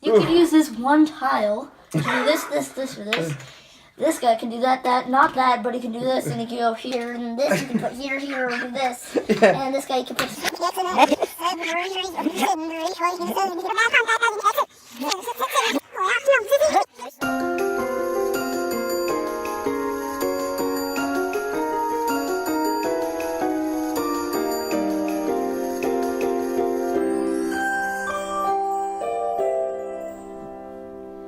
You could use this one tile to do this, or this. This guy can do that, not that, but he can do this, and he can go here, and this, you can put here, or do this. Yeah. And this guy can put...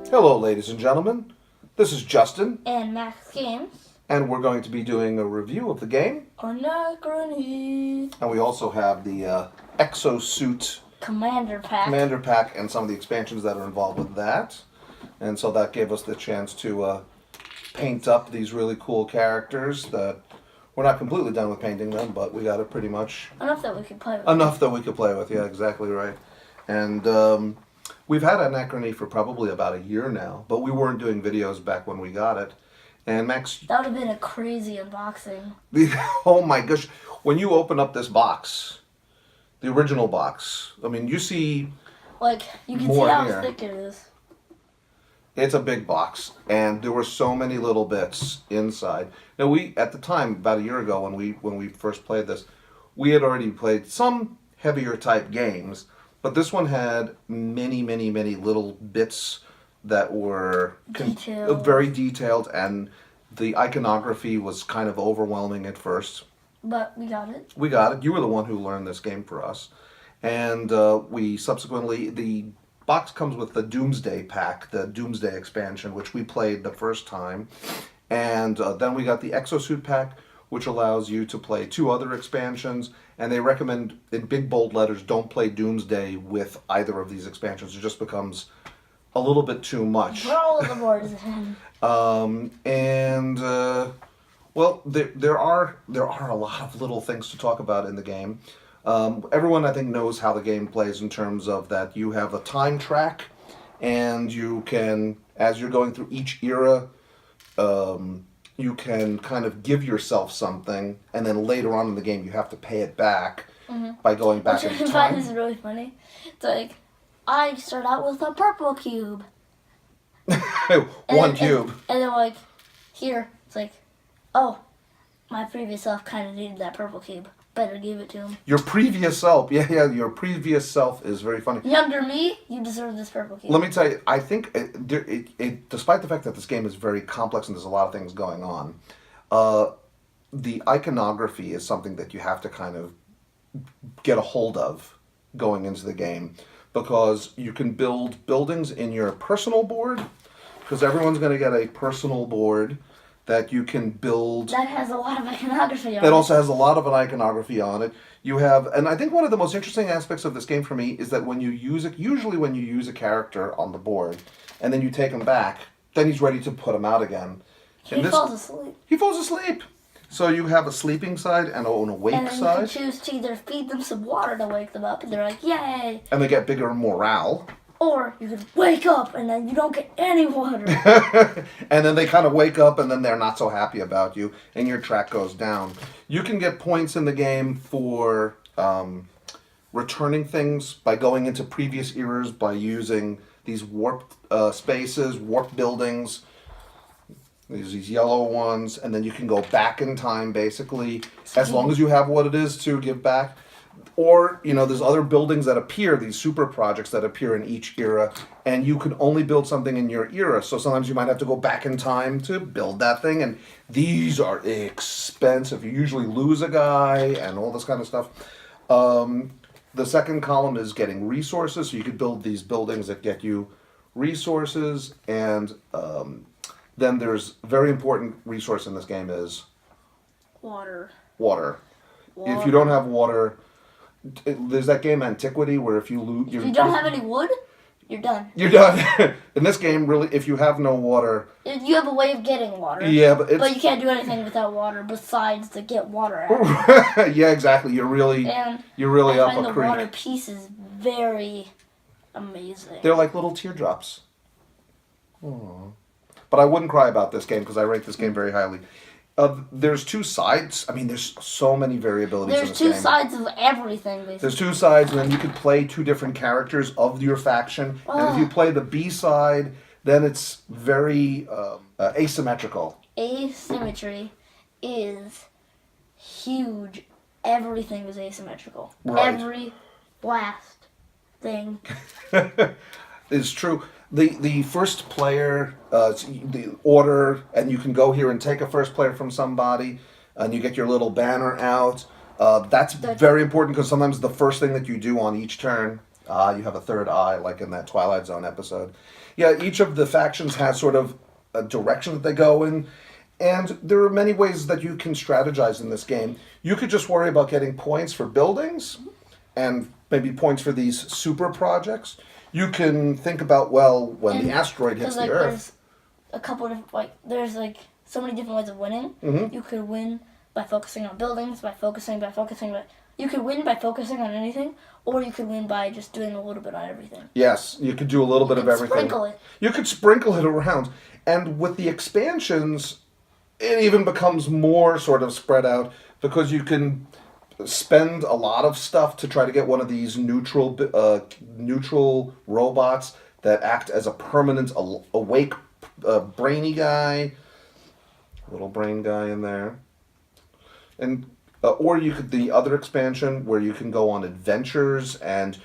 Hello, ladies and gentlemen. This is Justin, And Max Games. and we're going to be doing a review of the game. Anachrony. And we also have the Exosuit Commander Pack. and some of the expansions that are involved with that. And so that gave us the chance to paint up these really cool characters that we're not completely done with painting them, but we got it pretty much Enough that we can play with. enough that we could play with. Yeah, exactly right. And we've had Anachrony for probably about a year now, but we weren't doing videos back when we got it. And Max, That would have been a crazy unboxing. oh my gosh, when you open up this box, the original box, I mean, you see Like, you can More see how here. thick it is. it's a big box, and there were so many little bits inside. Now, we, at the time, about a year ago when we first played this, we had already played some heavier type games, but this one had many, many, many little bits that were Detailed. very detailed, and the iconography was kind of overwhelming at first. But we got it. We got it. You were the one who learned this game for us. And we subsequently, the box comes with the Doomsday pack, the Doomsday expansion, which we played the first time. And then we got the Exosuit pack, which allows you to play 2 other expansions. And they recommend, in big bold letters, don't play Doomsday with either of these expansions. It just becomes a little bit too much. Roll the board in. Well, there are a lot of little things to talk about in the game. Everyone, I think, knows how the game plays in terms of that you have a time track, and you can, as you're going through each era, you can kind of give yourself something, and then later on in the game you have to pay it back by going back Which in I find time. is really funny. It's like, I start out with a purple cube. One cube. And then like, here, it's like, oh, my previous self kind of needed that purple cube. Better give it to him. Your previous self, your previous self is very funny. Younger me, you deserve this purple cube. Let me tell you, I think, despite the fact that this game is very complex and there's a lot of things going on, the iconography is something that you have to kind of get a hold of going into the game, because you can build buildings in your personal board, because everyone's going to get a personal board that you can build. That has a lot of iconography on it. That also has a lot of an iconography on it. You have, and I think one of the most interesting aspects of this game for me is that when you use it, usually when you use a character on the board, and then you take him back, then he's ready to put him out again. He falls asleep. He falls asleep. So you have a sleeping side and an awake And then side. you can choose to either feed them some water to wake them up, and they're like, yay! And they get bigger morale. Or you can wake up, and then you don't get any water. And then they kind of wake up, and then they're not so happy about you, and your track goes down. You can get points in the game for returning things by going into previous eras by using these warped spaces, warped buildings. There's these yellow ones, and then you can go back in time, basically, as long as you have what it is to give back. Or, there's other buildings that appear, these super projects that appear in each era, and you can only build something in your era. So sometimes you might have to go back in time to build that thing, and these are expensive. You usually lose a guy and all this kind of stuff. The second column is getting resources, so you could build these buildings that get you resources, and then there's a very important resource in this game is Water. water. If you don't have water, there's that game Antiquity where if you lose, If you don't have any wood, you're done. you're done. In this game, really, if you have no water, You have a way of getting water. yeah, but But you can't do anything without water besides to get water out. yeah, exactly. You're really And I up find a the creek. water pieces very amazing. They're like little teardrops. Aww. But I wouldn't cry about this game because I rate this game very highly. There's two sides. I mean, there's so many variabilities in There's this two game. sides of everything, basically. There's two sides, and then you could play two different characters of your faction. And if you play the B side, then it's very asymmetrical. Asymmetry is huge. Everything is asymmetrical. Right. Every last thing. It's true. The first player, the order, and you can go here and take a first player from somebody, and you get your little banner out. That's very important because sometimes the first thing that you do on each turn, you have a third eye, like in that Twilight Zone episode. Yeah, each of the factions has sort of a direction that they go in, and there are many ways that you can strategize in this game. You could just worry about getting points for buildings, and maybe points for these super projects. You can think about, well, when the asteroid hits the Earth. There's a couple of, there's so many different ways of winning. Mm-hmm. You could win by focusing on buildings, you could win by focusing on anything, or you could win by just doing a little bit on everything. Yes, you could do a little bit of everything. Sprinkle it. You could sprinkle it around. And with the expansions, it even becomes more sort of spread out because you can spend a lot of stuff to try to get one of these neutral robots that act as a permanent awake brainy guy, little brain guy in there, and or you could the other expansion where you can go on adventures and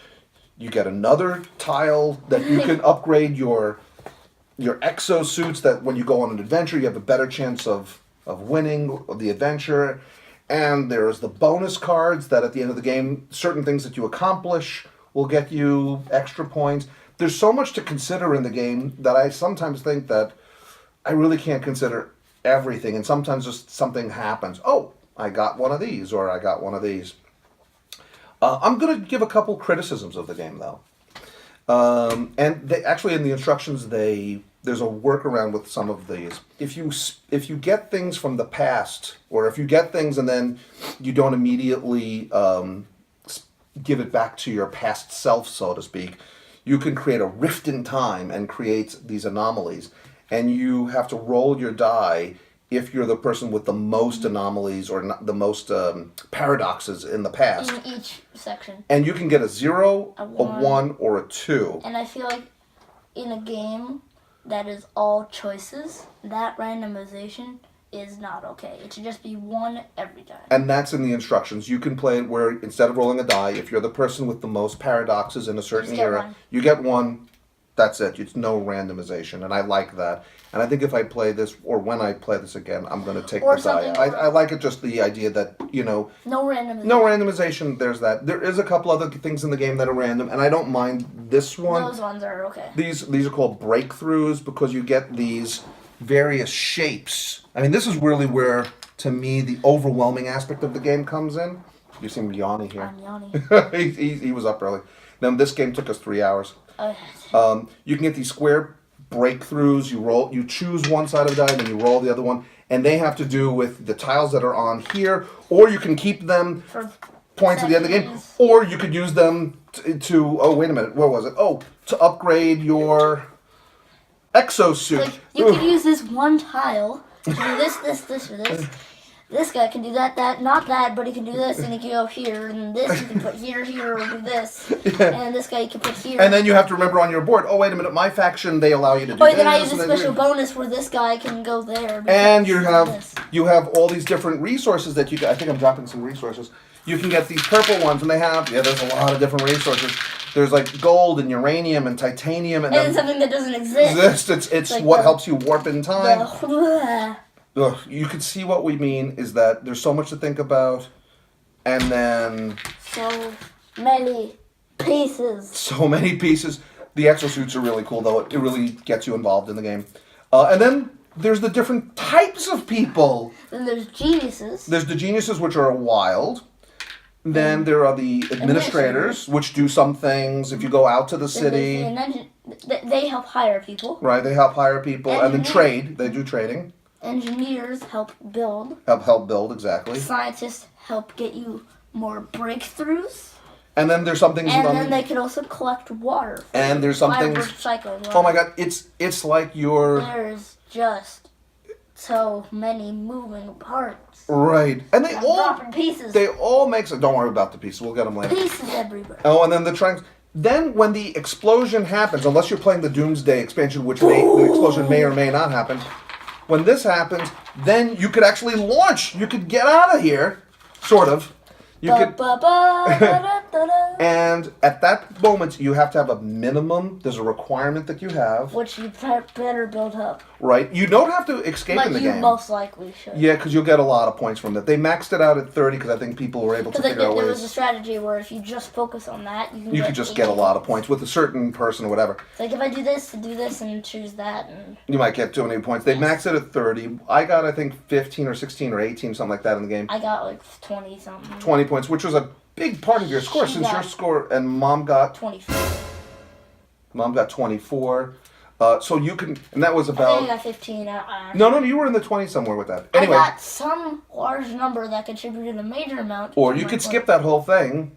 you get another tile that you can upgrade your exosuits, that when you go on an adventure you have a better chance of winning the adventure. And there's the bonus cards that at the end of the game, certain things that you accomplish will get you extra points. There's so much to consider in the game that I sometimes think that I really can't consider everything. And sometimes just something happens. Oh, I got one of these, or I got one of these. I'm going to give a couple criticisms of the game, though. And they, actually, in the instructions, there's a workaround with some of these. If you get things from the past, or if you get things and then you don't immediately give it back to your past self, so to speak, you can create a rift in time and create these anomalies. And you have to roll your die if you're the person with the most anomalies or the most paradoxes in the past. In each section. And you can get a 0, a 1, or a 2. And I feel like in a game that is all choices, that randomization is not okay. It should just be 1 every time. And that's in the instructions. You can play it where instead of rolling a die, if you're the person with the most paradoxes in a certain era, you get 1. That's it. It's no randomization, and I like that. And I think if I play this, or when I play this again, I'm going to take the die. I like it, just the idea that, no randomization. No randomization, there's that. There is a couple other things in the game that are random, and I don't mind this one. Those ones are okay. These are called breakthroughs because you get these various shapes. I mean, this is really where, to me, the overwhelming aspect of the game comes in. You seem yawny here. I'm yawning. he was up early. Now, this game took us 3 hours. Okay. You can get these square breakthroughs. You choose one side of the die, and then you roll the other one, and they have to do with the tiles that are on here, or you can keep them for points at the end of the game, or you could use them to oh, wait a minute, what was it? Oh, to upgrade your exosuit. Like, you could use this one tile to do this, or this. This guy can do that, not that, but he can do this, and he can go here, and this you can put here, or do this. Yeah. And this guy you can put here. And then you have to remember on your board, oh, wait a minute, my faction, they allow you to do this. Then I use a special bonus where this guy can go there. And you have all these different resources that you can, I think I'm dropping some resources. You can get these purple ones, and there's a lot of different resources. There's like gold and uranium and titanium. And then something that doesn't exist. It's like what helps you warp in time. You can see what we mean is that there's so much to think about, and then so many pieces. So many pieces. The exosuits are really cool, though. It really gets you involved in the game. And then there's the different types of people. Then there's geniuses. There's the geniuses, which are wild. Then there are the administrators, which do some things. If you go out to the city, they help hire people. Right, they help hire people, and then trade. They do trading. Engineers help build. Help build, exactly. Scientists help get you more breakthroughs. And then there's some things. And then they can also collect water. And there's some things. Oh my God! It's like you're. There's just so many moving parts. Right. And I'm dropping pieces. They all make sense. Don't worry about the pieces. We'll get them later. Pieces everywhere. Oh, and then the triangles. Then when the explosion happens, unless you're playing the Doomsday expansion, which the explosion may or may not happen, when this happens, then you could actually launch. You could get out of here, sort of. You could, and at that moment, you have to have a minimum. There's a requirement that you have. Which you better build up. Right. You don't have to escape in the game. But you most likely should. Yeah, because you'll get a lot of points from that. They maxed it out at 30 because I think people were able to figure out ways. There was a strategy where if you just focus on that, you could just get a lot of points with a certain person or whatever. It's like if I do this, and choose that, and you might get too many points. They maxed it at 30. I got, I think, 15 or 16 or 18, something like that in the game. I got like 20 something. 20 points, which was a big part of your score since your score, and Mom got 24. Mom got 24. So you can, and that was about. I think I got 15. No, you were in the 20 somewhere with that. Anyway, I got some large number that contributed a major amount. Or you could skip that whole thing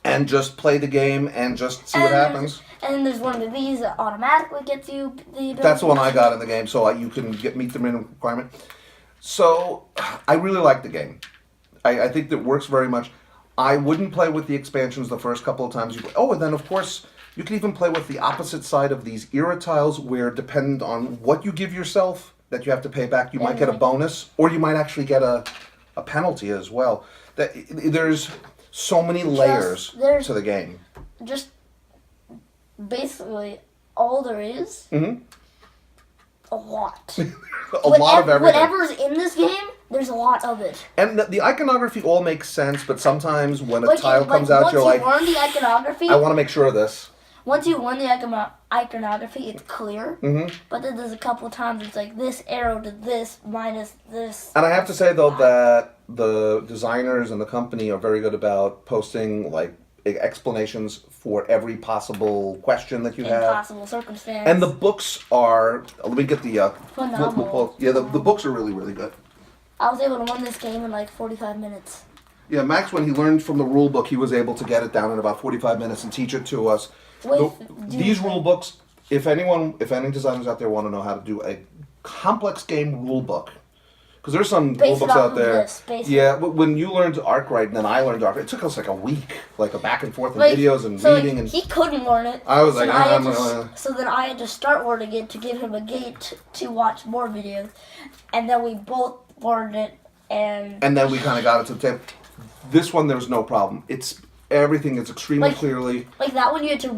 and just play the game and just see what happens. And then there's one of these that automatically gets you the ability. That's the one I got in the game, so you can meet the minimum requirement. So I really like the game. I think that works very much. I wouldn't play with the expansions the first couple of times you play. Oh, and then of course you can even play with the opposite side of these era tiles, where depending on what you give yourself that you have to pay back, you might get a bonus, or you might actually get a penalty as well. There's so many layers to the game. Just basically all there is. A lot. lot of everything. Whatever's in this game, there's a lot of it. And the iconography all makes sense, but sometimes when a tile comes out, you're like, once you learn the iconography, I want to make sure of this. Once you learn the iconography, it's clear. But then there's a couple of times it's like this arrow to this minus this. And I have to say though that the designers and the company are very good about posting like explanations for every possible question that you have. Possible circumstance. And the books are. Let me get the. Phenomenal. Yeah, the books are really, really good. I was able to win this game in like 45 minutes. Yeah, Max, when he learned from the rule book, he was able to get it down in about 45 minutes and teach it to us. These rule books, if any designers out there want to know how to do a complex game rule book, because there's some rule books out there. Yeah, when you learned Arkwright and then I learned Arkwright, it took us like a week, like a back and forth in videos and reading. And he couldn't learn it. I was like, so then I had to start learning it to give him a gate to watch more videos, and then we both learned it, and then we kind of got it to the table. This one, there's no problem. Everything is extremely clearly. Like that one, you had to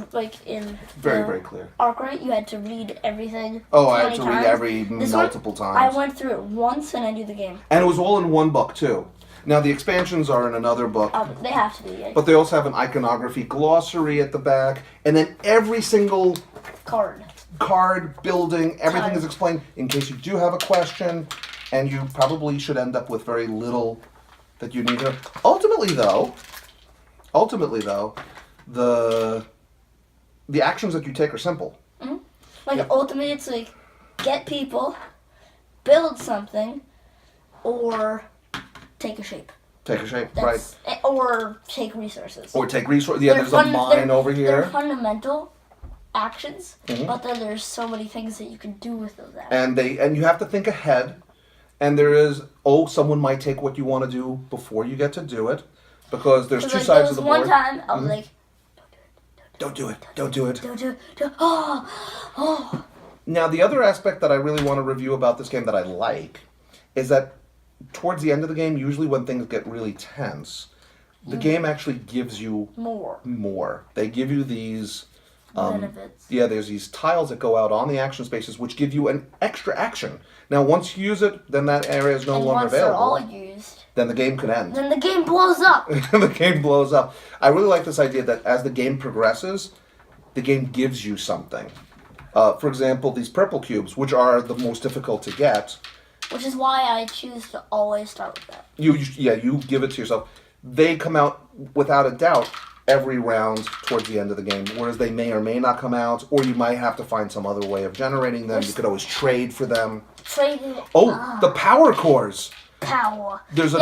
very clear. Arkwright, you had to read everything. Oh, I had to read every multiple times. I went through it once and I knew the game. And it was all in one book too. Now the expansions are in another book. They have to be. Yeah. But they also have an iconography glossary at the back, and then every single card building, everything is explained in case you do have a question, and you probably should end up with very little that you need to. Ultimately, though, the actions that you take are simple. Ultimately, it's like get people, build something, or take a shape. Right. Or take resources. Yeah, there's a mine over here. They're fundamental actions, but then there's so many things that you can do with those actions. And you have to think ahead. And there is, someone might take what you want to do before you get to do it. Because there's two sides of the board. One time, I was like, don't do it. Oh. Now, the other aspect that I really want to review about this game that I like is that towards the end of the game, usually when things get really tense, the game actually gives you more. They give you these benefits. Yeah, there's these tiles that go out on the action spaces, which give you an extra action. Now, once you use it, then that area is no longer available. Once they're all used, then the game can end. Then the game blows up. The game blows up. I really like this idea that as the game progresses, the game gives you something. For example, these purple cubes, which are the most difficult to get. Which is why I choose to always start with that. You give it to yourself. They come out without a doubt every round towards the end of the game, whereas they may or may not come out, or you might have to find some other way of generating them. You could always trade for them. The power cores. Because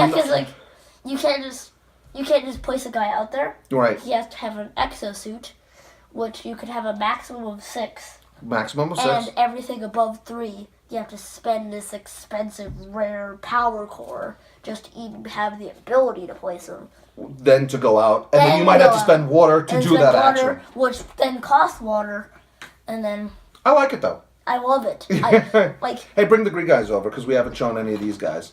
you can't just place a guy out there. Right. He has to have an exosuit, which you could have a maximum of 6. Maximum of 6. And everything above 3 you have to spend this expensive, rare power core just to even have the ability to place them. Then to go out, and then you might have to spend water to do that action. Which then costs water, and then... I like it, though. I love it. Hey, bring the Greek guys over, because we haven't shown any of these guys.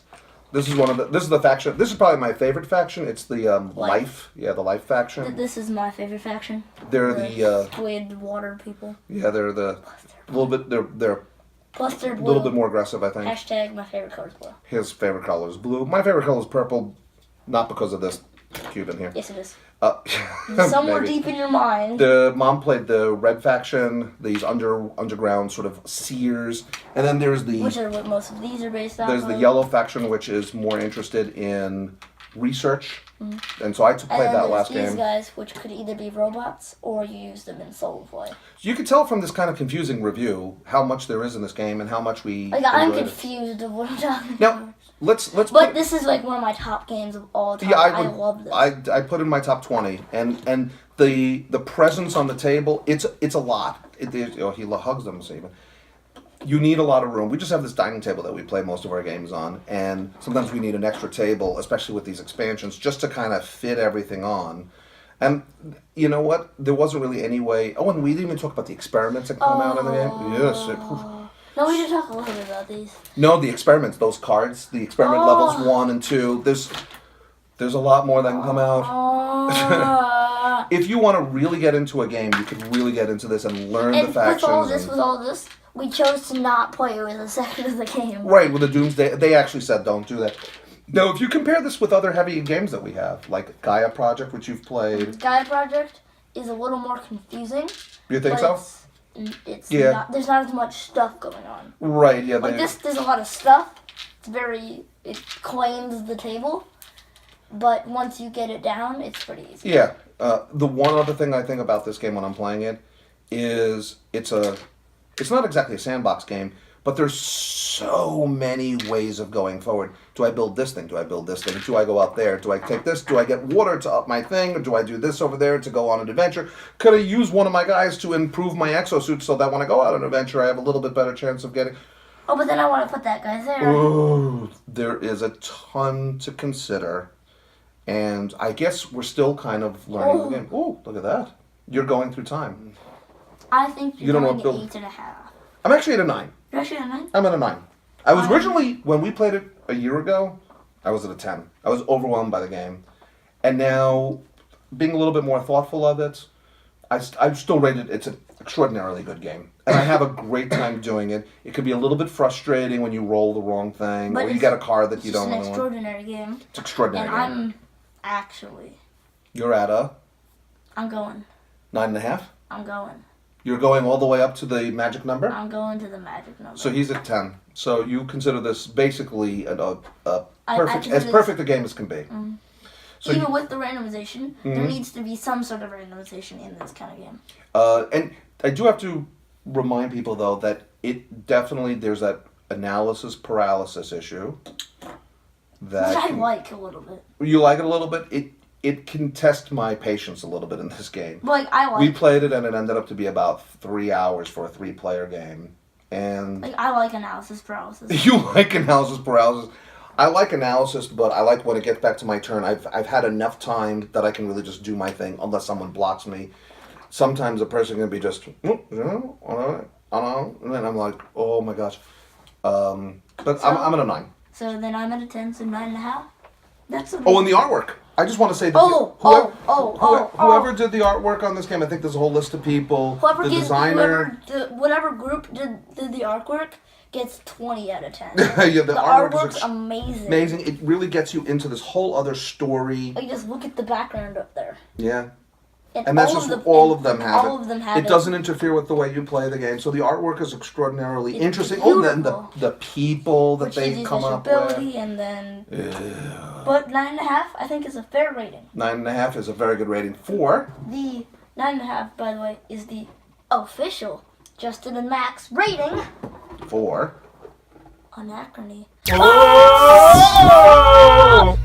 This is the faction. This is probably my favorite faction. It's the Life. Yeah, the Life faction. This is my favorite faction. They're the squid water people. Yeah, they're the a little bit. They're plus they're blue. A little bit more aggressive, I think. Hashtag my favorite color is blue. His favorite color is blue. My favorite color is purple, not because of this cube in here. Yes, it is. Somewhere deep in your mind. The mom played the red faction, these underground sort of seers, and then there's the which are what most of these are based on. There's the yellow faction, which is more interested in research, and so I played that last game. These guys, which could either be robots or you use them in solo play. You can tell from this kind of confusing review how much there is in this game and how much we. I'm confused of what I'm talking about. Now, let's. But this is like one of my top games of all time. Yeah, I love this. I put in my top 20, and the presence on the table, it's a lot. He hugs them, so even. You need a lot of room. We just have this dining table that we play most of our games on, and sometimes we need an extra table, especially with these expansions, just to kind of fit everything on. And you know what? There wasn't really any way. Oh, and we didn't even talk about the experiments that come out in the game. Yes. No, we did talk a little bit about these. No, the experiments, those cards, the experiment levels 1 and 2. There's a lot more that can come out. If you want to really get into a game, you can really get into this and learn the factions. With all this, we chose to not play it with a section of the game. Right, with the Doomsday, they actually said don't do that. No, if you compare this with other heavy games that we have, like Gaia Project, which you've played. Gaia Project is a little more confusing. You think so? It's not, there's not as much stuff going on. Right, yeah. There's a lot of stuff. It claims the table. But once you get it down, it's pretty easy. Yeah. The one other thing I think about this game when I'm playing it is it's not exactly a sandbox game, but there's so many ways of going forward. Do I build this thing? Do I build this thing? Do I go out there? Do I take this? Do I get water to up my thing? Or do I do this over there to go on an adventure? Could I use one of my guys to improve my exosuit so that when I go out on an adventure, I have a little bit better chance of getting... Oh, but then I want to put that guy there. Ooh, there is a ton to consider. And I guess we're still kind of learning the game. Oh, look at that. You're going through time. I think you're going at 8.5. I'm actually at a 9. You're actually at a 9? I'm at a 9. I was originally, when we played it a year ago, I was at a 10. I was overwhelmed by the game. And now, being a little bit more thoughtful of it, I still rate it, it's an extraordinarily good game. And I have a great time doing it. It could be a little bit frustrating when you roll the wrong thing, or you get a card that you don't want. It's an extraordinary game. It's extraordinary game. And actually... You're at a... I'm going. 9.5? I'm going. You're going all the way up to the magic number? I'm going to the magic number. So he's at 10. So you consider this basically as perfect a game as can be. Mm-hmm. So even with the randomization, there needs to be some sort of randomization in this kind of game. And I do have to remind people, though, that there's that analysis paralysis issue. Which I like a little bit. You like it a little bit? It can test my patience a little bit in this game. We played it and it ended up to be about 3 hours for a 3-player game. And I like analysis paralysis. You like analysis paralysis. I like analysis, but I like when it gets back to my turn. I've had enough time that I can really just do my thing unless someone blocks me. Sometimes a person can be just, and then I'm like, oh my gosh. But I'm at a 9. So then I'm at a 10, so 9.5. That's and the artwork. I just want to say that whoever did the artwork on this game, I think there's a whole list of people. Whatever group did the artwork gets 20 out of 10. Yeah, the artwork's amazing. Amazing. It really gets you into this whole other story. Like, just look at the background up there. Yeah. And that's just all of them have it. It doesn't interfere with the way you play the game. So the artwork is extraordinarily interesting. Oh, and then the people that they come up with. And then, but 9.5, I think, is a fair rating. 9.5 is a very good rating for. The 9.5, by the way, is the official Justin and Max rating for Anachrony. Oh!